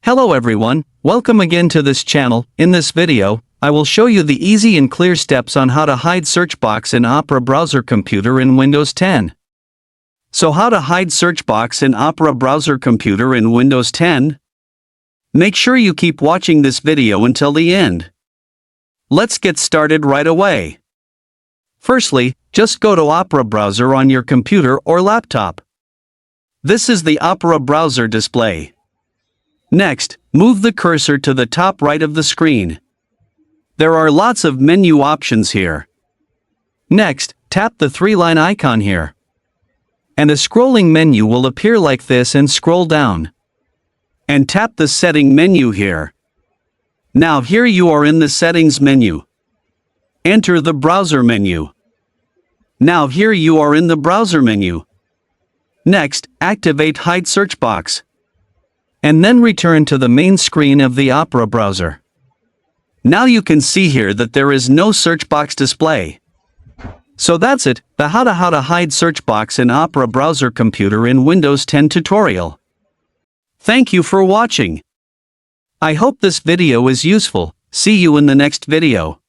Hello everyone, welcome again to this channel. In this video, I will show you the easy and clear steps on how to hide search box in Opera browser computer in Windows 10. So how to hide search box in Opera browser computer in Windows 10? Make sure you keep watching this video until the end. Let's get started right away. Firstly, just go to Opera browser on your computer or laptop. This is the Opera browser display. Next, move the cursor to the top right of the screen. There are lots of menu options here. Next, tap the three-line icon here. And a scrolling menu will appear like this and scroll down. And tap the setting menu here. Now here you are in the settings menu. Enter the browser menu. Now here you are in the browser menu. Next, activate Hide Search Box. And then return to the main screen of the Opera browser. Now you can see here that there is no search box display. So that's it, the how to hide search box in Opera browser computer in Windows 10 tutorial. Thank you for watching. I hope this video is useful. See you in the next video.